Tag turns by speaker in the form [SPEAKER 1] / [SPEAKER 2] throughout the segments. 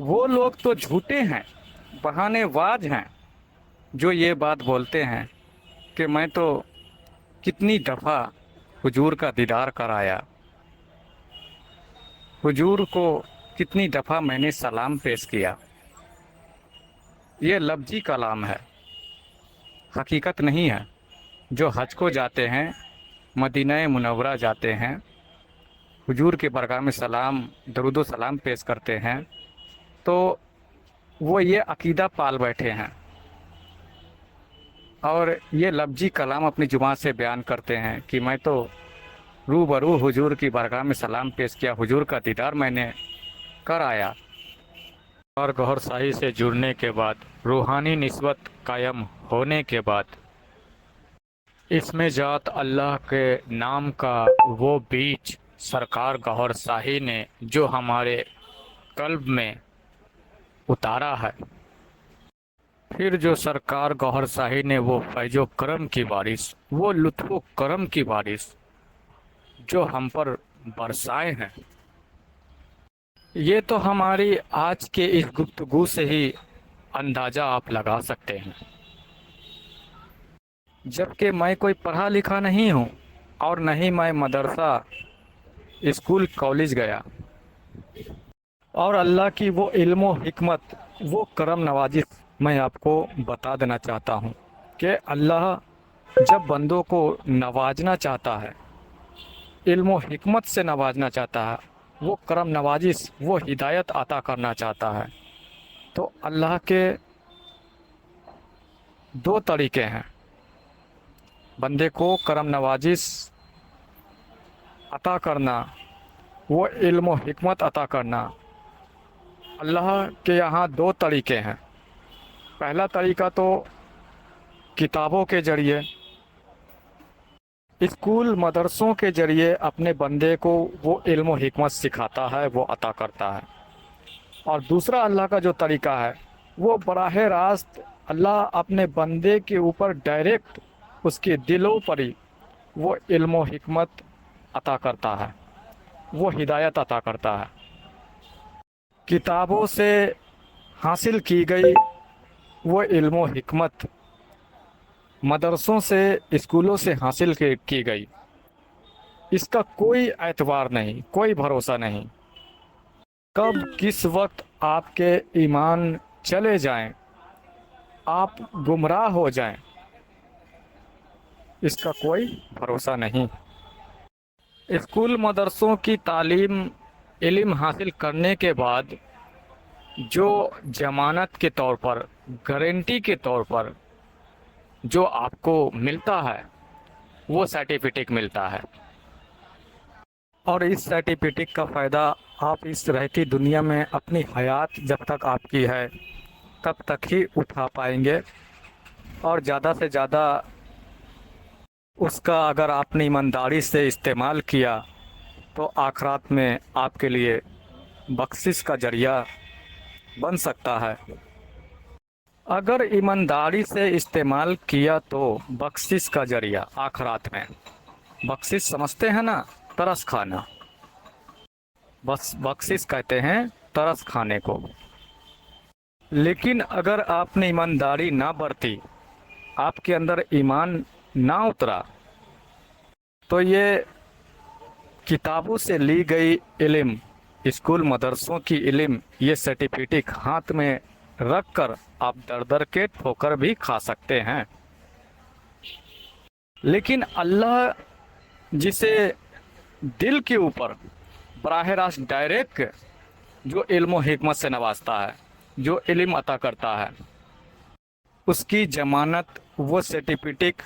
[SPEAKER 1] وہ لوگ تو جھوٹے ہیں، بہانے باز ہیں، جو یہ بات بولتے ہیں کہ میں تو کتنی دفعہ حضور کا دیدار کرایا، حضور کو کتنی دفعہ میں نے سلام پیش کیا۔ یہ لفظی کلام ہے، حقیقت نہیں ہے۔ جو حج کو جاتے ہیں، مدینہ منورہ جاتے ہیں، حضور کے برگاہ میں سلام، درود و سلام پیش کرتے ہیں، تو وہ یہ عقیدہ پال بیٹھے ہیں اور یہ لفظی کلام اپنی زبان سے بیان کرتے ہیں کہ میں تو روبرو حضور کی بارگاہ میں سلام پیش کیا، حضور کا دیدار میں نے کر آیا۔ اور گہر شاہی سے جڑنے کے بعد، روحانی نسبت قائم ہونے کے بعد، اس میں ذات اللہ کے نام کا وہ بیج سرکار گہر شاہی نے جو ہمارے قلب میں اتارا ہے، پھر جو سرکار گوہر شاہی نے وہ فیض و کرم کی بارش، وہ لطف و کرم کی بارش جو ہم پر برسائے ہیں، یہ تو ہماری آج کے اس گفتگو سے ہی اندازہ آپ لگا سکتے ہیں۔ جبکہ میں کوئی پڑھا لکھا نہیں ہوں اور نہ ہی میں مدرسہ، اسکول، کالج گیا، اور اللہ کی وہ علم و حکمت، وہ کرم نوازی میں آپ کو بتا دینا چاہتا ہوں کہ اللہ جب بندوں کو نوازنا چاہتا ہے، علم و حکمت سے نوازنا چاہتا ہے، وہ کرم نوازی، وہ ہدایت عطا کرنا چاہتا ہے، تو اللہ کے دو طریقے ہیں: بندے کو کرم نوازش عطا کرنا، وہ علم و حکمت عطا کرنا۔ اللہ کے یہاں دو طریقے ہیں۔ پہلا طریقہ تو کتابوں کے ذریعے، اسکول مدرسوں کے ذریعے اپنے بندے کو وہ علم و حکمت سکھاتا ہے، وہ عطا کرتا ہے۔ اور دوسرا اللہ کا جو طریقہ ہے، وہ براہ راست اللہ اپنے بندے کے اوپر ڈائریکٹ اس کے دلوں پر ہی وہ علم و حکمت عطا کرتا ہے، وہ ہدایت عطا کرتا ہے۔ کتابوں سے حاصل کی گئی وہ علم و حکمت مدرسوں سے، اسکولوں سے حاصل کی گئی، اس کا کوئی اعتبار نہیں، کوئی بھروسہ نہیں۔ کب کس وقت آپ کے ایمان چلے جائیں، آپ گمراہ ہو جائیں، اس کا کوئی بھروسہ نہیں۔ اسکول مدرسوں کی تعلیم، علم حاصل کرنے کے بعد جو ضمانت کے طور پر، گارنٹی کے طور پر جو آپ کو ملتا ہے، وہ سرٹیفکیٹ ملتا ہے، اور اس سرٹیفکیٹ کا فائدہ آپ اس رہتی دنیا میں اپنی حیات جب تک آپ کی ہے تب تک ہی اٹھا پائیں گے، اور زیادہ سے زیادہ اس کا اگر آپ نے ایمانداری سے استعمال کیا تو آخرات میں آپ کے لیے بخشش کا ذریعہ بن سکتا ہے۔ اگر ایمانداری سے استعمال کیا تو بخشش کا ذریعہ آخرات میں، بخشش سمجھتے ہیں نا، ترس کھانا، بس بخشش کہتے ہیں ترس کھانے کو۔ لیکن اگر آپ نے ایمانداری نہ برتی، آپ کے اندر ایمان نہ اترا، تو یہ کتابوں سے لی گئی علم، اسکول مدرسوں کی علم، یہ سرٹیفکیٹ ہاتھ میں رکھ کر آپ در در کے ٹھوکر بھی کھا سکتے ہیں۔ لیکن اللہ جسے دل کے اوپر براہ راست ڈائریکٹ جو علم و حکمت سے نوازتا ہے، جو علم عطا کرتا ہے، اس کی ضمانت، وہ سرٹیفکیٹ،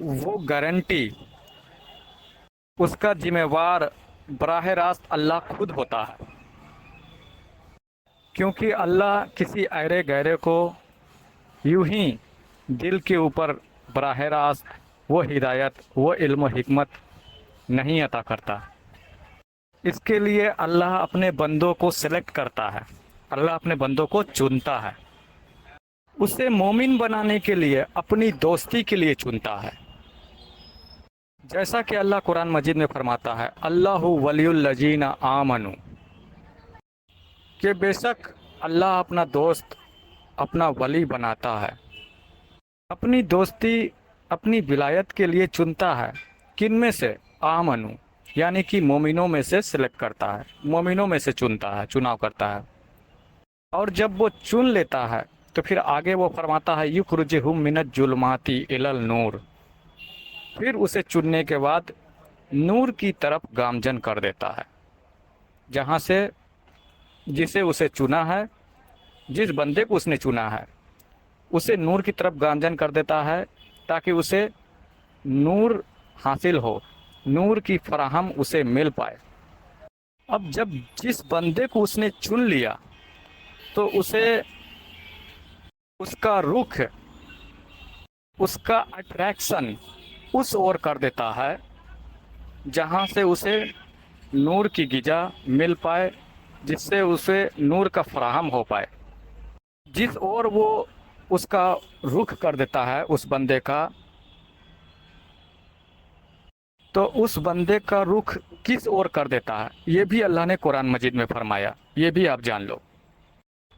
[SPEAKER 1] وہ گارنٹی، اس کا ذمہ وار براہ راست اللہ خود ہوتا ہے، کیونکہ اللہ کسی ایرے غیرے کو یوں ہی دل کے اوپر براہ راست وہ ہدایت، وہ علم و حکمت نہیں عطا کرتا۔ اس کے لیے اللہ اپنے بندوں کو سلیکٹ کرتا ہے، اللہ اپنے بندوں کو چنتا ہے، اسے مومن بنانے کے لیے، اپنی دوستی کے لیے چنتا ہے۔ جیسا کہ اللہ قرآن مجید میں فرماتا ہے، اللہ ولی الذین آمنوا، کہ بے شک اللہ اپنا دوست اپنا ولی بناتا ہے، اپنی دوستی اپنی ولایت کے لیے چنتا ہے۔ کن میں سے؟ آمنو، یعنی کہ مومنوں میں سے سلیکٹ کرتا ہے، مومنوں میں سے چنتا ہے، چناؤ کرتا ہے۔ اور جب وہ چن لیتا ہے تو پھر آگے وہ فرماتا ہے یخرجہم من الظلمات الی النور، پھر اسے چننے کے بعد نور کی طرف گامزن کر دیتا ہے، جہاں سے جسے اسے چنا ہے، جس بندے کو اس نے چنا ہے اسے نور کی طرف گامزن کر دیتا ہے، تاکہ اسے نور حاصل ہو، نور کی فراہم اسے مل پائے۔ اب جب جس بندے کو اس نے چن لیا تو اسے اس کا رخ، اس کا اٹریکشن اس اور کر دیتا ہے جہاں سے اسے نور کی غذا مل پائے، جس سے اسے نور کا فراہم ہو پائے۔ جس اور وہ اس کا رخ کر دیتا ہے اس بندے کا، تو اس بندے کا رخ کس اور کر دیتا ہے یہ بھی اللہ نے قرآن مجید میں فرمایا، یہ بھی آپ جان لو۔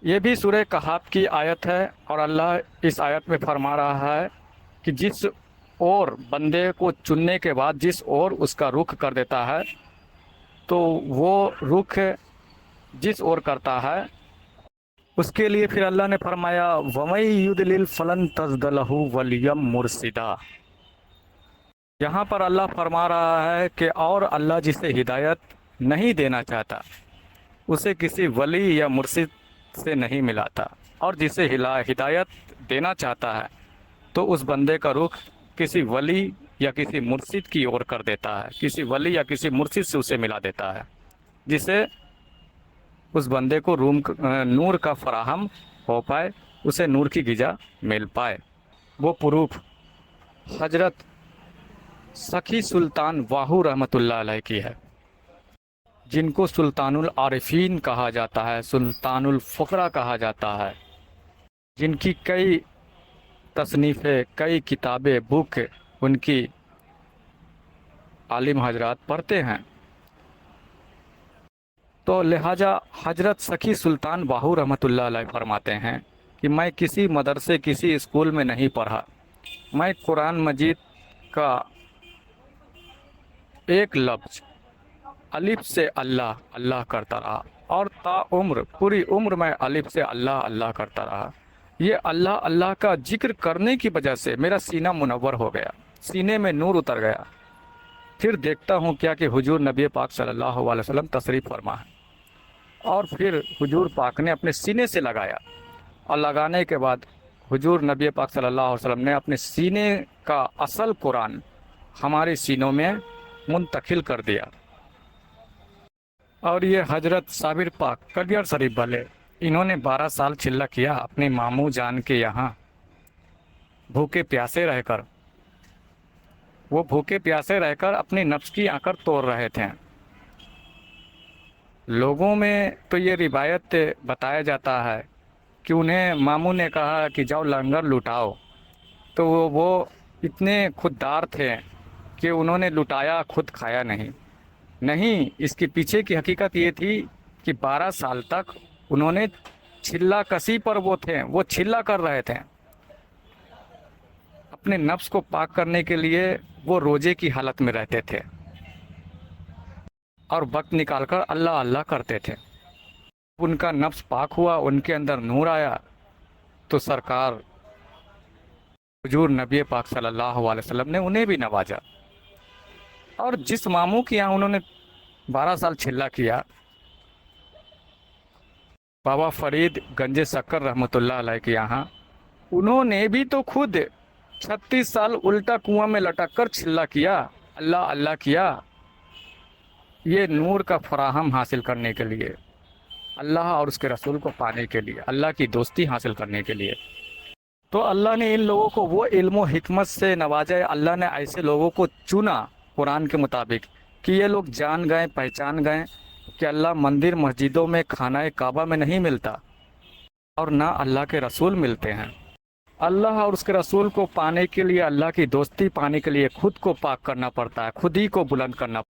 [SPEAKER 1] یہ بھی سورہ کہف کی آیت ہے، اور اللہ اس آیت میں فرما رہا ہے کہ جس اور بندے کو چننے کے بعد جس اور اس کا رخ کر دیتا ہے، تو وہ رخ جس اور کرتا ہے اس کے لیے پھر اللہ نے فرمایا وَمَن يُضْلِلْ فَلَن تَجِدَ لَهُ وَلِيًّا مُرْشِدًا۔ یہاں پر اللہ فرما رہا ہے کہ اور اللہ جسے ہدایت نہیں دینا چاہتا اسے کسی ولی یا مرشد سے نہیں ملاتا، اور جسے ہدایت دینا چاہتا ہے تو اس بندے کا رخ کسی ولی یا کسی مرشد کی اور کر دیتا ہے، کسی ولی یا کسی مرشد سے اسے ملا دیتا ہے، جسے اس بندے کو نور کا فراہم ہو پائے، اسے نور کی غذا مل پائے۔ وہ پروف حضرت سخی سلطان واہو رحمۃ اللہ علیہ کی ہے، جن کو سلطان العارفین کہا جاتا ہے، سلطان الفقراء کہا جاتا ہے، جن کی کئی تصنیفیں، کئی کتابیں، بک ان کی عالم حضرات پڑھتے ہیں۔ تو لہٰذا حضرت سخی سلطان واہو رحمۃ اللہ علیہ فرماتے ہیں کہ میں کسی مدرسے کسی اسکول میں نہیں پڑھا، میں قرآن مجید کا ایک لفظ الف سے اللہ اللہ کرتا رہا، اور تا عمر پوری عمر میں الف سے اللہ اللہ کرتا رہا۔ یہ اللہ اللہ کا ذکر کرنے کی وجہ سے میرا سینہ منور ہو گیا، سینے میں نور اتر گیا۔ پھر دیکھتا ہوں کیا کہ حضور نبی پاک صلی اللہ علیہ وسلم تشریف فرما ہے، اور پھر حضور پاک نے اپنے سینے سے لگایا، اور لگانے کے بعد حضور نبی پاک صلی اللہ علیہ وسلم نے اپنے سینے کا اصل قرآن ہمارے سینوں میں منتقل کر دیا۔ اور یہ حضرت صابر پاک کلیئر شریف والے، انہوں نے 12 سال چلہ کیا اپنے ماموں جان کے یہاں، بھوکے پیاسے رہ کر، وہ بھوکے پیاسے رہ کر اپنی نفس کی آکر توڑ رہے تھے۔ لوگوں میں تو یہ روایت بتایا جاتا ہے کہ انہیں ماموں نے کہا کہ جاؤ لنگر لٹاؤ، تو وہ اتنے خوددار تھے کہ انہوں نے لٹایا، خود کھایا نہیں۔ اس کے پیچھے کی حقیقت یہ تھی کہ 12 سال تک انہوں نے چلہ کسی پر وہ چلہ کر رہے تھے، اپنے نفس کو پاک کرنے کے لیے وہ روزے کی حالت میں رہتے تھے، اور وقت نکال کر اللہ اللہ کرتے تھے۔ ان کا نفس پاک ہوا، ان کے اندر نور آیا، تو سرکار حضور نبی پاک صلی اللہ علیہ وسلم نے انہیں بھی نوازا۔ اور جس ماموں کے یہاں انہوں نے 12 سال چلہ کیا، بابا فرید گنج شکر رحمۃ اللہ علیہ کے یہاں، انہوں نے بھی تو خود 36 سال الٹا کنواں میں لٹک کر چلہ کیا، اللہ اللہ کیا، یہ نور کا فراہم حاصل کرنے کے لیے، اللہ اور اس کے رسول کو پانے کے لیے، اللہ کی دوستی حاصل کرنے کے لیے۔ تو اللہ نے ان لوگوں کو وہ علم و حکمت سے نوازا، اللہ نے ایسے لوگوں کو چنا قرآن کے مطابق کہ یہ لوگ جان گئے، پہچان گئے کہ اللہ مندر مسجدوں میں، خانہ کعبہ میں نہیں ملتا، اور نہ اللہ کے رسول ملتے ہیں۔ اللہ اور اس کے رسول کو پانے کے لیے، اللہ کی دوستی پانے کے لیے خود کو پاک کرنا پڑتا ہے، خود ہی کو بلند کرنا پڑتا ہے۔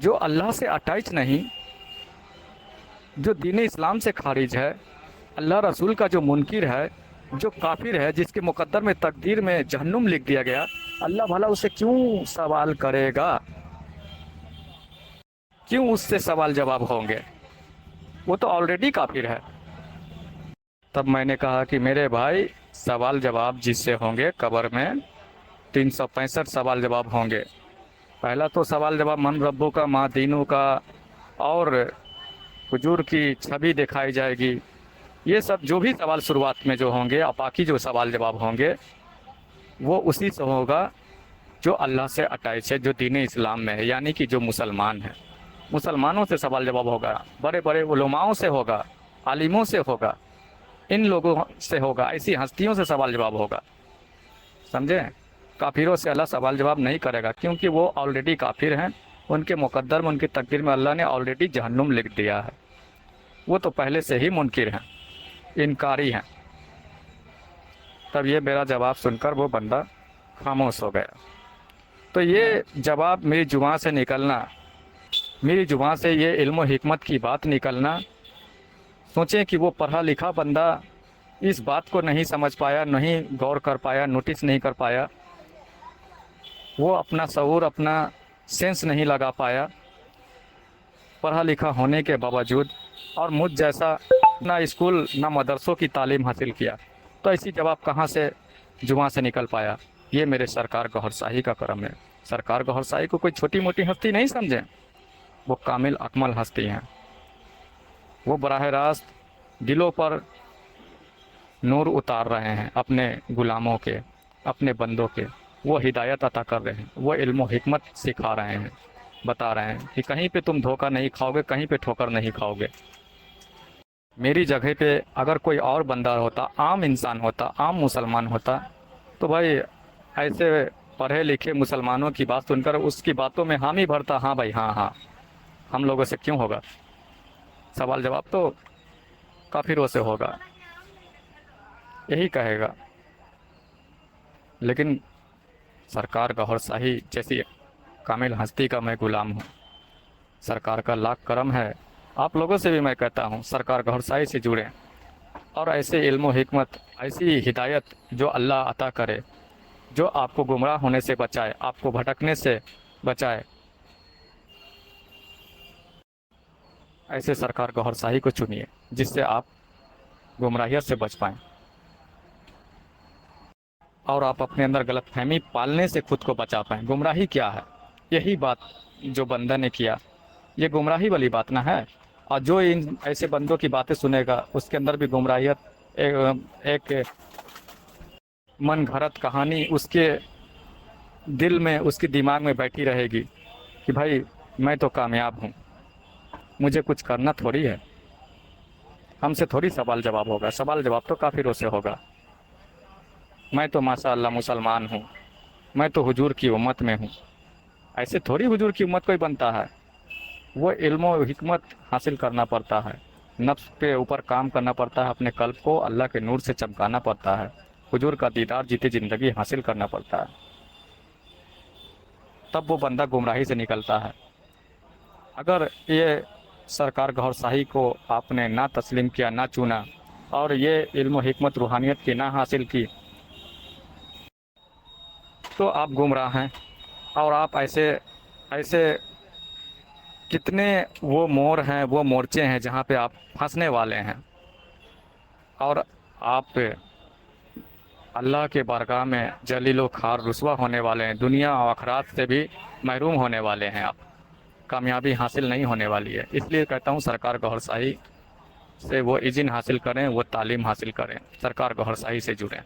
[SPEAKER 1] جو اللہ سے اٹیچ نہیں، جو دین اسلام سے خارج ہے، اللہ رسول کا جو منکر ہے، جو کافر ہے، جس کے مقدر میں تقدیر میں جہنم لکھ دیا گیا، اللہ بھلا اسے کیوں سوال کرے گا؟ کیوں اس سے سوال جواب ہوں گے؟ وہ تو آلریڈی کافر ہے۔ تب میں نے کہا کہ میرے بھائی، سوال جواب جس سے ہوں گے قبر میں 365 سوال جواب ہوں گے۔ پہلا تو سوال جواب من ربوں کا، ماں دینوں کا، اور حضور کی چھبی دکھائی جائے گی۔ یہ سب جو بھی سوال شروعات میں جو ہوں گے، اور باقی جو سوال جواب ہوں گے، وہ اسی سے ہوگا جو اللہ سے اٹیچ ہے، جو دین اسلام میں ہے، یعنی کہ جو مسلمان ہے۔ مسلمانوں سے سوال جواب ہوگا، بڑے بڑے علماؤں سے ہوگا، عالموں سے ہوگا، ان لوگوں سے ہوگا، ایسی ہستیوں سے سوال جواب ہوگا، سمجھے؟ کافروں سے اللہ سوال جواب نہیں کرے گا، کیونکہ وہ آلریڈی کافر ہیں۔ ان کے مقدر میں، ان کی تقدیر میں اللہ نے آلریڈی جہنم لکھ دیا ہے۔ وہ تو پہلے سے ہی منکر ہیں، انکاری ہیں۔ تب یہ میرا جواب سن کر وہ بندہ خاموش ہو گیا۔ تو یہ جواب میری زبان سے نکلنا، میری زبان سے یہ علم و حکمت کی بات نکلنا، سوچیں کہ وہ پڑھا لکھا بندہ اس بات کو نہیں سمجھ پایا، نہیں غور کر پایا، نوٹس نہیں کر پایا، وہ اپنا شعور، اپنا سینس نہیں لگا پایا، پڑھا لکھا ہونے کے باوجود، اور مجھ جیسا نہ اسکول نہ مدرسوں کی تعلیم حاصل کیا، تو ایسی جواب کہاں سے زبان سے نکل پایا؟ یہ میرے سرکار گوھر شاہی کا کرم ہے۔ سرکار گوھر شاہی کو کوئی چھوٹی موٹی ہستی نہیں سمجھیں، وہ کامل اکمل ہستی ہیں۔ وہ براہ راست دلوں پر نور اتار رہے ہیں اپنے غلاموں کے، اپنے بندوں کے۔ وہ ہدایت عطا کر رہے ہیں، وہ علم و حکمت سکھا رہے ہیں، بتا رہے ہیں کہ کہیں پہ تم دھوکہ نہیں کھاؤ گے، کہیں پہ ٹھوکر نہیں کھاؤ گے۔ میری جگہ پہ اگر کوئی اور بندہ ہوتا، عام انسان ہوتا، عام مسلمان ہوتا، تو بھائی ایسے پڑھے لکھے مسلمانوں کی بات سن کر اس کی باتوں میں حامی بھرتا، ہاں بھائی، ہاں ہاں، ہم لوگوں سے کیوں ہوگا؟ سوال جواب تو کافروں سے ہوگا، یہی کہے گا۔ لیکن سرکار گوھر شاہی جیسی کامل ہستی کا میں غلام ہوں۔ سرکار کا لاکھ کرم ہے۔ آپ لوگوں سے بھی میں کہتا ہوں، سرکار گوھر شاہی سے جڑیں، اور ایسے علم و حکمت، ایسی ہدایت جو اللہ عطا کرے، جو آپ کو گمراہ ہونے سے بچائے، آپ کو بھٹکنے سے بچائے، ایسے سرکار گوھر شاہی کو چنیے، جس سے آپ گمراہیت سے بچ پائیں، اور آپ اپنے اندر غلط فہمی پالنے سے خود کو بچا پائیں۔ گمراہی کیا ہے؟ یہی بات جو بندہ نے کیا، یہ گمراہی والی بات نہ ہے۔ اور جو ان ایسے بندوں کی باتیں سنے گا، اس کے اندر بھی گمراہیت، ایک من گھڑت کہانی اس کے دل میں، اس کے دماغ میں بیٹھی رہے گی کہ بھائی میں تو کامیاب ہوں، مجھے کچھ کرنا تھوڑی ہے، ہم سے تھوڑی سوال جواب ہوگا، سوال جواب تو کافروں سے ہوگا۔ میں تو ماشاء اللہ مسلمان ہوں، میں تو حضور کی امت میں ہوں۔ ایسے تھوڑی حضور کی امت کوئی بنتا ہے۔ وہ علم و حکمت حاصل کرنا پڑتا ہے، نفس پہ اوپر کام کرنا پڑتا ہے، اپنے قلب کو اللہ کے نور سے چمکانا پڑتا ہے، حضور کا دیدار جیتے زندگی حاصل کرنا پڑتا ہے، تب وہ بندہ گمراہی سے نکلتا ہے۔ اگر یہ سرکار گوھر شاہی کو آپ نے نہ تسلیم کیا، نہ چنا، اور یہ علم و حکمت روحانیت کی نہ حاصل کی، تو آپ گمراہ ہیں۔ اور آپ ایسے کتنے وہ موڑ ہیں، وہ مورچے ہیں جہاں پہ آپ پھنسنے والے ہیں، اور آپ اللہ کے بارگاہ میں ذلیل و خوار رسوا ہونے والے ہیں، دنیا و آخرت سے بھی محروم ہونے والے ہیں، آپ کامیابی حاصل نہیں ہونے والی ہے۔ اس لیے کہتا ہوں سرکار گوھر شاہی سے وہ اذن حاصل کریں، وہ تعلیم حاصل کریں، سرکار گوھر شاہی سے جڑیں۔